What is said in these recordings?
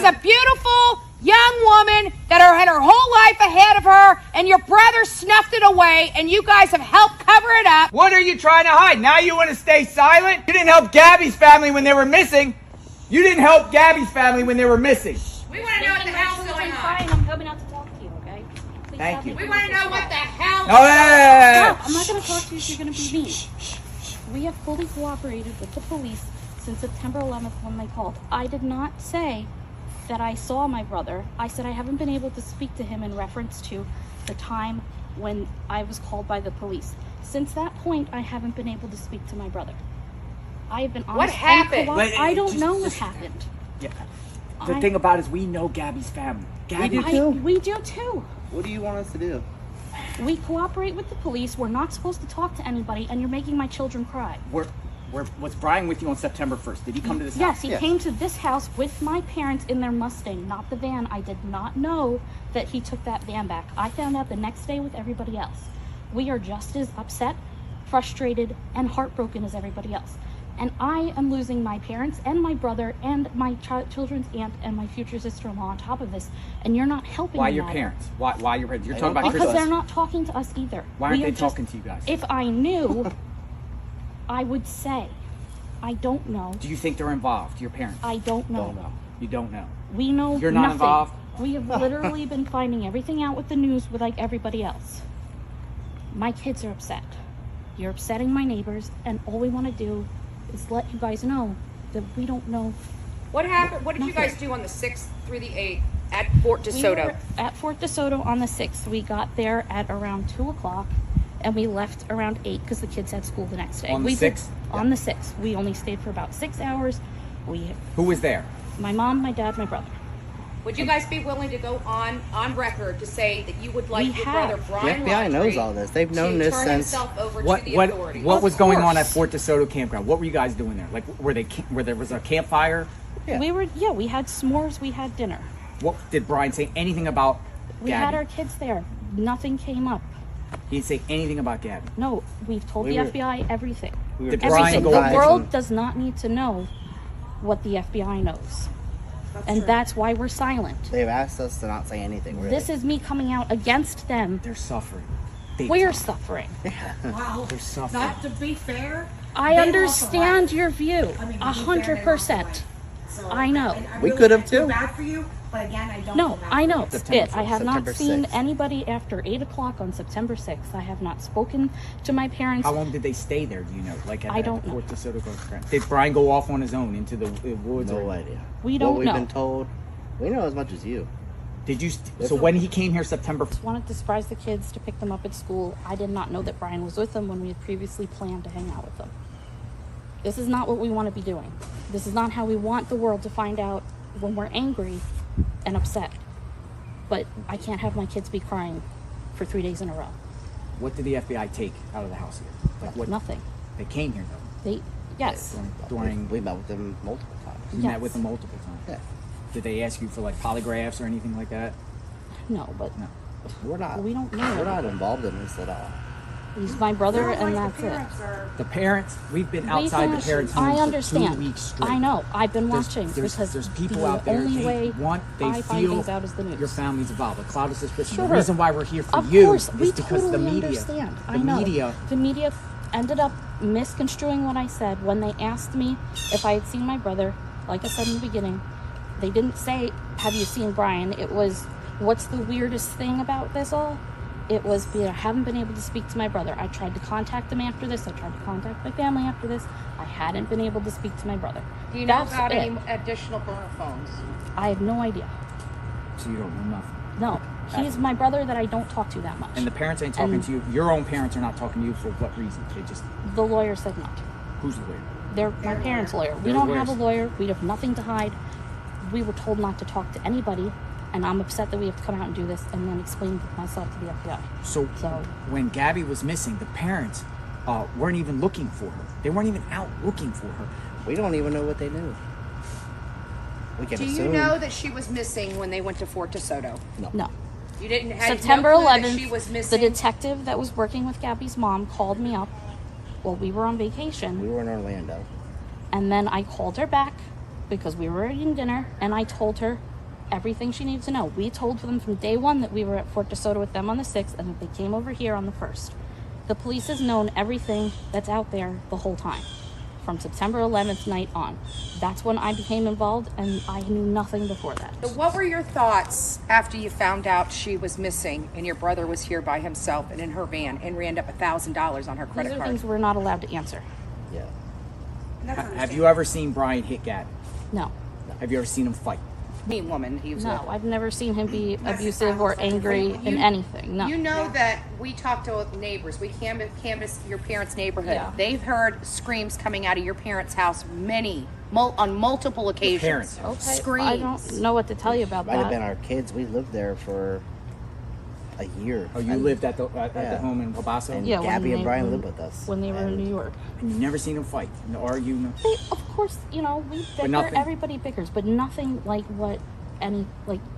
a beautiful young woman that had her whole life ahead of her, and your brother snuffed it away, and you guys have helped cover it up. What are you trying to hide? Now you want to stay silent? You didn't help Gabby's family when they were missing. You didn't help Gabby's family when they were missing. We want to know what the hell's going on. I'm coming out to talk to you, okay? Please Thank you. We want to know what the hell. No, No, I'm not going to talk to you if you're going to be mean. We have fully cooperated with the police since September 11th when they called. I did not say that I saw my brother. I said I haven't been able to speak to him in reference to the time when I was called by the police. Since that point, I haven't been able to speak to my brother. I have been honest. What happened? I don't know what happened. Yeah. The thing about it is we know Gabby's family. Gabby, We do too. What do you want us to do? We cooperate with the police. We're not supposed to talk to anybody, and you're making my children cry. was Brian with you on September 1st? Did he come to this Yes, house? he came to this house with my parents in their Mustang, not the van. I did not know that he took that van back. I found out the next day with everybody else. We are just as upset, frustrated, and heartbroken as everybody else. And I am losing my parents and my brother and my children's aunt and my future sister-in-law on top of this. And you're not helping Why me your either. parents? Why your parents? You're talking about Because Christmas. they're not talking to us either. Why aren't We they are just- talking to you guys? If I knew, I would say. I don't know. Do you think they're involved, your parents? I don't know. Don't know. You don't know. We know You're not nothing. involved? We have literally been finding everything out with the news with like everybody else. My kids are upset. You're upsetting my neighbors, and all we want to do is let you guys know that we don't know. What happened? What did you guys do on the 6th through the 8th at Fort We DeSoto? were at Fort DeSoto on the 6th. We got there at around 2 o'clock, and we left around 8 because the kids had school the next day. On the We did- 6th? On the 6th. We only stayed for about 6 hours. Who was there? My mom, my dad, my brother. Would you guys be willing to go on record to say that you would like We your have. brother The Brian FBI knows Laundrie all this. They've known to this turn since. himself over What to the authorities? what was Of going on at course. Fort DeSoto campground? What were you guys doing there? Like where there was a campfire? Yeah. We had s'mores, we had dinner. What did Brian say anything about We Gabby? had our kids there. Nothing came up. He didn't say anything about Gabby. No, we've told We the were- FBI everything. We were Did just Brian Everything. go The over- world does not need to know what the FBI knows. And that's why we're silent. They've asked us to not say anything. Really. This is me coming out against them. They're suffering. Big We're time. suffering. Wow. They're suffering. Not to be fair. I they understand lost a your view. life. I mean, to be fair, they lost a 100%. life. So, I know. and We really could have feel too. Bad for you, but again, I don't. No, feel bad I for know. you. September I have not September seen 6th. anybody after 8 o'clock on September 6th. I have not spoken to my parents. How long did they stay there? Do you know? Like at, I at don't the know. Fort DeSoto campground? Did Brian go off on his own into the woods? No or idea. We don't What we've know. been told. We know as much as you. Did you? So when he came here, September. Wanted to surprise the kids to pick them up at school. I did not know that Brian was with them when we had previously planned to hang out with them. This is not what we want to be doing. This is not how we want the world to find out when we're angry and upset. But I can't have my kids be crying for 3 days in a row. What did the FBI take out of the house here? Like what? Nothing. They came here though. Yes. During We met with them multiple times. you Yes. met with them multiple times. Yeah. Did they ask you for like polygraphs or anything like that? No, but No. We're not. We don't know. We're not involved in this at all. he's my brother Sounds like and the that's it. parents are- The parents. We've been We outside the can- parents' I homes understand. for 2 weeks straight. I know. I've been watching There's because people the out there. only They way want. They I find feel things out is the news. your family's involved. A cloud of suspicion. Sure. The reason why we're here for Of you course, we is because totally the media. understand. The I know. media. The media ended up misconstruing what I said when they asked me if I had seen my brother. Like I said in the beginning, they didn't say, "Have you seen Brian?" It was, "What's the weirdest thing about this all?" It was, I haven't been able to speak to my brother. I tried to contact him after this. I tried to contact my family after this. I hadn't been able to speak to my brother. Do you know That's about it. any additional burner phones? I have no idea. So you don't know nothing. No, he's my brother that I don't talk to that much. And the parents ain't talking And- to you. Your own parents are not talking to you for what reason? They just The lawyer said not. who's the lawyer? They're my parents' lawyer. We They're don't have a lawyers. lawyer. We have nothing to hide. We were told not to talk to anybody, and I'm upset that we have to come out and do this and then explain myself to the FBI. So, So- when Gabby was missing, the parents weren't even looking for her. They weren't even out looking for her. We don't even know what they knew. We can Do you assume. know that she was missing when they went to Fort DeSoto? No. You didn't have September no clue that 11th, she was the missing. detective that was working with Gabby's mom called me up while we were on vacation. We were in Orlando. And then I called her back because we were eating dinner, and I told her everything she needs to know. We told them from day one that we were at Fort DeSoto with them on the 6th and that they came over here on the 1st. The police has known everything that's out there the whole time, from September 11th night on. That's when I became involved, and I knew nothing before that. So what were your thoughts after you found out she was missing and your brother was here by himself and in her van and ran up $1,000 on her These credit are card? things we're not allowed to answer. Yeah. Have you ever seen Brian hit Gabby? No. Have you ever seen him fight? Mean woman he was No, with. I've never seen him be abusive or angry in anything. No. You know that we talked to neighbors. We canvassed your parents' neighborhood. Yeah. They've heard screams coming out of your parents' house on multiple occasions. parents' Okay. Screams. I don't know what to tell you about Might have that. been our kids. We lived there for a year. Oh, you lived at the home in Wabasso? And Yeah, Gabby when and they Brian were- lived with us. when they were in And New York. And you've never seen him fight? No argue? No. They, of course, you know, we bicker. nothing. Everybody bickers, but nothing like what no Nothing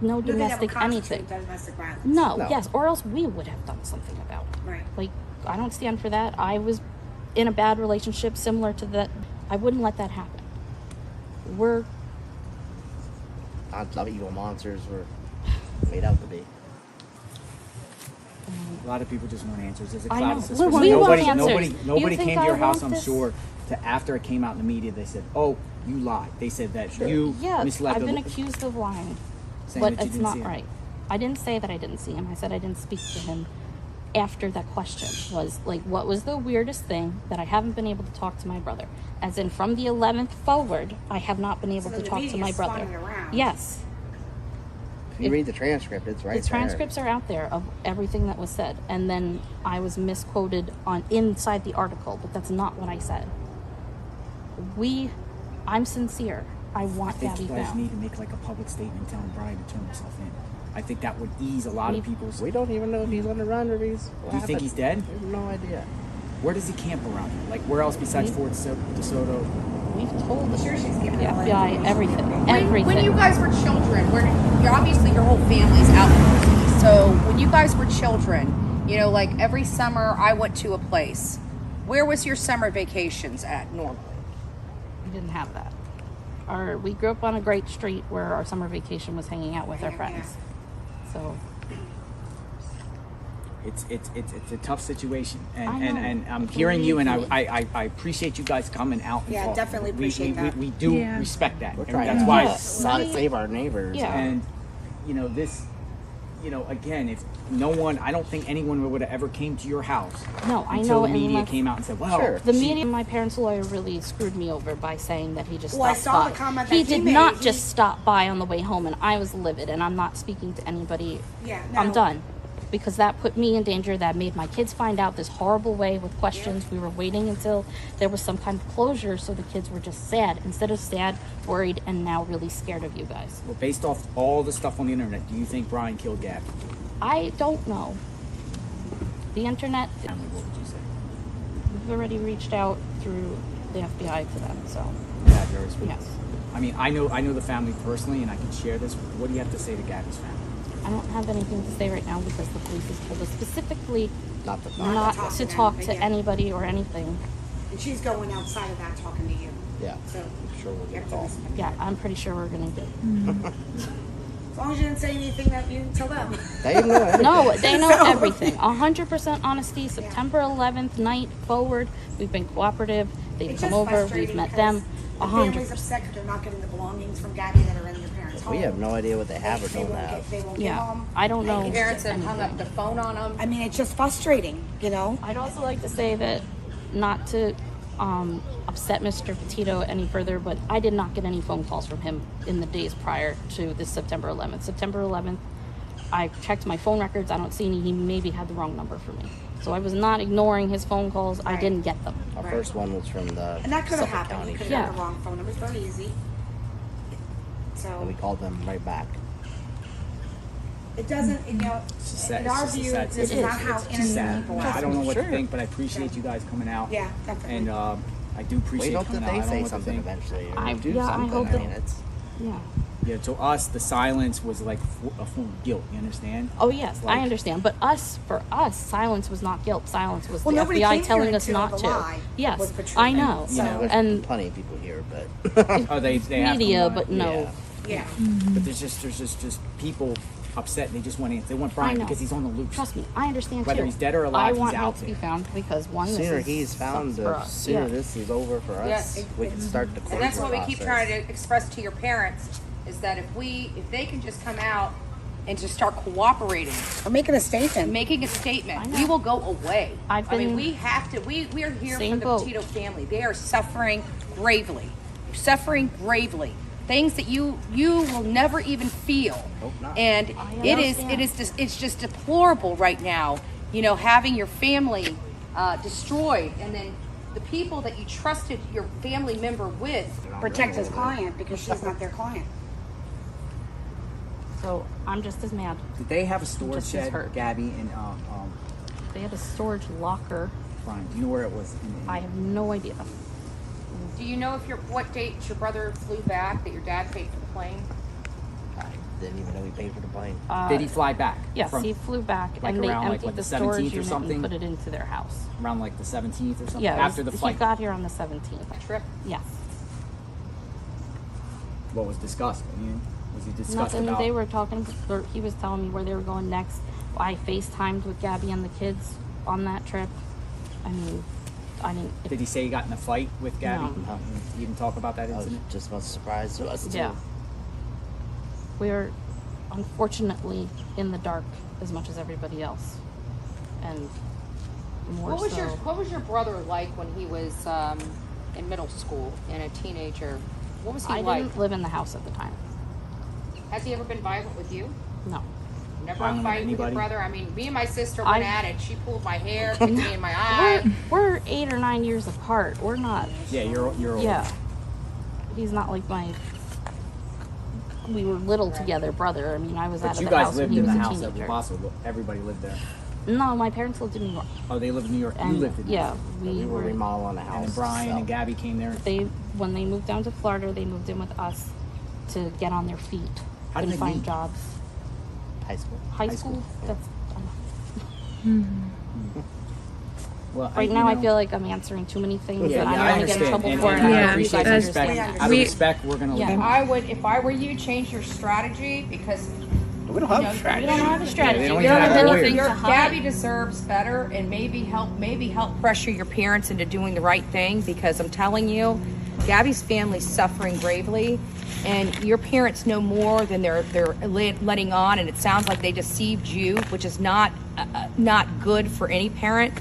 that domestic would anything. constitute domestic violence. No, No. yes, or else we would have done something about it. Right. Like, I don't stand for that. I was in a bad relationship similar to that. I wouldn't let that happen. We're not evil monsters were made out to be. A lot of people just want answers. There's a I cloud know. of suspicion. We want Nobody, answers. nobody, You nobody think came to I your house, want I'm this? sure, to after it came out in the media, they said, oh, you lied. They said that you yeah, misled I've the been accused of lying, saying but that you it's didn't not see him. right. I didn't say that I didn't see him. I said I didn't speak to him after that question. Was like, what was the weirdest thing that I haven't been able to talk to my brother? As in, from the 11th forward, I have not been able So to the talk to media my is brother. spawning around. Yes. If you read the transcript, it's right The transcripts are out there of everything that was said, and then I was misquoted on inside the article, but that's not what I said. I'm sincere. I want I think Gabby you guys found. need to make like a public statement telling Brian to turn himself in. I think that would ease a lot of people's... We don't even know if he's on the run or if he's... Do you think he's dead? We have no idea. Where does he camp around here? Like, where else besides Fort DeSoto? We've told the Sure, she's giving the all that FBI everything. When you guys were children, you're obviously your whole family's out. So when you guys were children, you know, like every summer I went to a place. Where was your summer vacations at normally? We didn't have that. We grew up on a great street where our summer vacation was hanging out with our friends. So It's a tough situation, I know. and I'm hearing you, and Believe me. I appreciate you guys coming out. And Yeah, talking. definitely appreciate that. We do respect that. We're And trying that's to why. Yeah. save our neighbors. Yeah. And you know this, you know, again, if no one, I don't think anyone would have ever came to your house. No, I until know, the and media my- came out and said, "Well, Sure. the media, my parents' lawyer really screwed me over by saying that he just Well, I stopped saw by. the comment He that he did made. not He- just stop by on the way home, and I was livid. And I'm not speaking to anybody. Yeah, I'm no. done. Because that put me in danger. That made my kids find out this horrible way with questions. We were waiting until there was some kind of closure, so the kids were just sad instead of sad, worried, and now really scared of you guys. Well, based off all the stuff on the internet, do you think Brian killed Gabby? I don't know. The internet. Family, what would you say? We've already reached out through the FBI to them. So Yeah, very sweet. yes. I mean, I know the family personally, and I can share this. What do you have to say to Gabby's family? I don't have anything to say right now because the police has told us specifically Not the not talk to to talk them, to yeah. anybody or anything. And she's going outside of that talking to you. Yeah. So I'm sure we'll you get a have to call. respect Yeah, that. I'm pretty sure we're gonna get. As long as you didn't say anything that you didn't tell them. They know everything. No, they know So- everything. 100% honesty. September 11th night forward, we've been cooperative. They've It's come just over. We've frustrating met because them. The family's 100%. upset because they're not getting the belongings from Gabby that are in your parents' home. We have no idea what they have or They don't won't have. get- They won't give Yeah, them. I don't know. Parents have hung up anything. the phone on them. I mean, it's just frustrating, you know? I'd also like to say that, not to upset Mr. Petito any further, but I did not get any phone calls from him in the days prior to this September 11th. September 11th, I checked my phone records. I don't see any. He maybe had the wrong number for me. So I was not ignoring his phone calls. I Right. didn't get them. Our Right. first one was from the And that could have Suffolk happened. County. You could have Yeah. got the wrong phone number. It's very easy. So And we called them right back. it doesn't, you know, It's just sad. in It's our just a view, sad this is situation. not how It's just innocent sad. people I are. don't know what Sure. to think, but I appreciate you guys coming out. Yeah, definitely. And I do appreciate We hope coming that out. they I don't know say what to something think. eventually. Or I- do yeah, I something. hope that- mean, it's Yeah. Yeah, to us, the silence was like a form of guilt. You understand? Oh yes, Like- I understand. But for us, silence was not guilt. Silence was Well, the nobody FBI came telling here us until not the to. lie Yes, was the truth. I know. And, you so- know, there's And plenty of people here, but Oh, they have media, come on. but no. Yeah. Yeah. But there's just people upset. They just want answers. They want I Brian know. because he's on the loose. Trust me, I understand Whether too. he's dead or alive, I want he's him out to be there. found because one, Sooner this he's is found, sucks for the us. sooner Yeah. this is over for us. Yeah. We can start the court And that's what we keep process. trying to express to your parents is that if they can just come out and just start cooperating, Or making a statement. making a statement, I know. we will go away. I've I mean, been- we have to. We are here for Same the boat. Petito family. They are suffering gravely. Suffering gravely. Things that you will never even feel. Hope not. And it's just deplorable right now. You know, having your family destroyed, and then the people that you trusted your family member with. Protect his client because she's not their client. So I'm just as mad. Did they have a storage Just as shed, hurt. Gabby and They had a storage locker. Brian? Do you know where it was? I have no idea. Do you know what date your brother flew back? That your dad paid for the plane? I didn't even know he paid for the plane. Did he fly back? Yes, From he flew back like and they around, like, emptied what, the the storage 17th or unit something? and put it into their house. around like the 17th or something? Yeah, After the flight. He got here on the 17th. Trip. Yes. What was discussed? I mean, was he discussed Nothing. about? They were talking. Or he was telling me where they were going next. I FaceTimed with Gabby and the kids on that trip. I mean, I didn't. Did he say he got in a fight with Gabby? No. He didn't talk about that I was incident? just about surprised to us too. Yeah. We're unfortunately in the dark as much as everybody else, and more What was so. what was your brother like when he was in middle school and a teenager? What was he I like? didn't live in the house at the time. Has he ever been violent with you? No. Never Violent with fight with your anybody? brother? I mean, me and my sister went I- at it. She pulled my hair, kicked me in my eye. We're 8 or 9 years apart. We're not. Yeah, you're old. Yeah. He's not like my. We were little together, brother. I mean, I was out But of you the guys house when lived he in was the a house at teenager. Wabasso. Everybody lived there. No, my parents lived in New York. Oh, they lived in New York. And you lived in New yeah, York. we We were were. remodeling the house. And then Brian so. and Gabby came there. When they moved down to Florida, they moved in with us to get on their feet How did and they find meet? jobs. High school. High school. school. That's Well, right you now. I know- feel like I'm answering too many things, Yeah, and yeah, I don't I want to get in understand. trouble And, for it. and I I hope you appreciate guys the understand respect. that. Out of respect, we're gonna Yeah. leave. I would, if I were you, change your strategy because We don't have a strategy. We don't have a strategy. they don't we even don't have have lawyers. anything to hide. Gabby deserves better, and maybe help pressure your parents into doing the right thing. Because I'm telling you, Gabby's family's suffering gravely, and your parents know more than they're letting on. And it sounds like they deceived you, which is not good for any parent.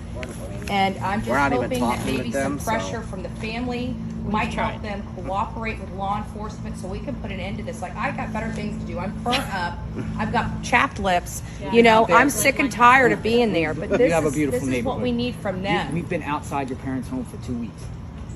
And I'm just We're not even hoping that talking maybe with them, some pressure so- from the family might help them cooperate with law enforcement so we can put an end to this. Like, I got better things to do. I'm burnt up. I've got chapped lips. You know, I'm sick and tired of being there. But You this have a is beautiful what neighborhood. we need from them. We've been outside your parents' home for 2 weeks.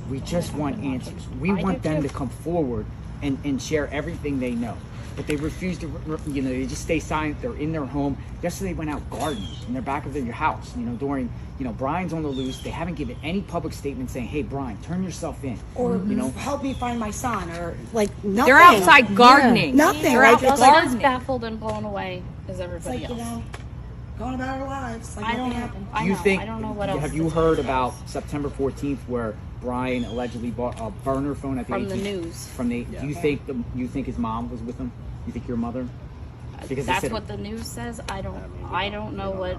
We just want answers. We I want do them too. to come forward and share everything they know. But they refuse to, they just stay silent. They're in their home. Yesterday they went out gardening in their back of their house, during, Brian's on the loose. They haven't given any public statement saying, hey, Brian, turn yourself in. Or help me find my son, or like nothing. They're outside gardening. Nothing. They're Like, out it's Just gardening. as baffled and blown away as It's everybody like, else. going about our lives. Like I don't nothing know. happened. I Do you know. think, I don't know what else. have you heard about September 14th where Brian allegedly bought a burner phone at the From the 18th? news. Do you think his mom was with him? You think your mother? Because they That's said- what the news says. I don't know what.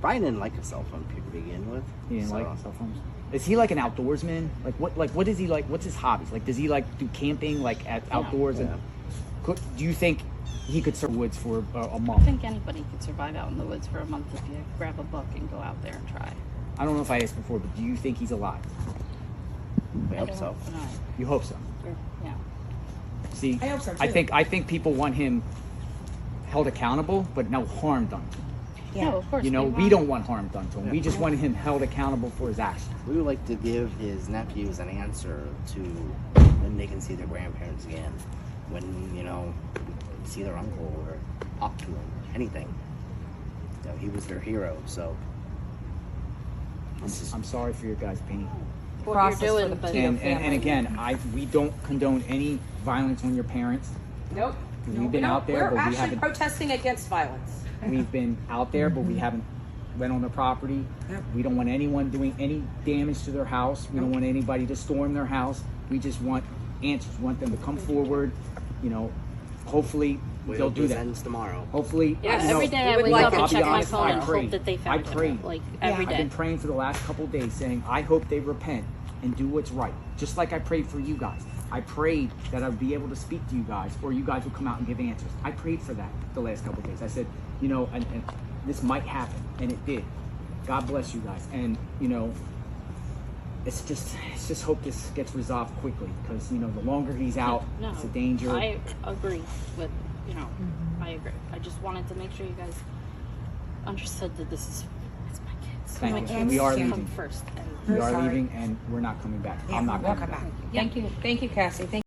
Brian didn't like a cell phone to begin with. He didn't so- like cell phones. Is he like an outdoorsman? What is he like? What's his hobbies? Like, does he like do camping like at outdoors? Yeah. And do you think he could serve woods for a I month? think anybody could survive out in the woods for a month if you grab a book and go out there and try. I don't know if I asked before, but do you think he's alive? We hope so. No. You hope so. Yeah. See, I hope so, I too. think people want him held accountable, but no harm done to him. Yeah. No, of course. We don't want harm done to him. We just want him held accountable for his actions. We would like to give his nephews an answer to when they can see their grandparents again. When, see their uncle or talk to him. Anything. He was their hero, so. I'm sorry for your guys' pain. What Process you're for doing, the but Petito And family. again, we don't condone any violence on your parents. Nope. We've been out there, We're but we actually haven't. protesting against violence. We've been out there, but we haven't went on the property. Yep. We don't want anyone doing any damage to their house. We don't want anybody to storm their house. We just want answers. We want them to come forward you know, hopefully We they'll hope do this that. ends tomorrow. Hopefully, Yes. you know, Every day I would wake like up it. and I'll be check my honest, phone I and prayed. hope that they I found prayed. him. Like every I've day. been praying for the last couple of days, saying, I hope they repent and do what's right. Just like I prayed for you guys. I prayed that I'd be able to speak to you guys, or you guys would come out and give answers. I prayed for that the last couple of days. I said, you know, and this might happen, and it did. God bless you guys, and you know, it's just hope this gets resolved quickly, because you know, the longer he's out, No, it's a danger. I agree with, you know, I agree. I just wanted to make sure you guys understood that it's my kids. Thank My you. kids We are come leaving. first. And We are sorry. leaving, and we're not coming back. Yeah, I'm not we'll coming come back. back. Thank you, Cassie. Thank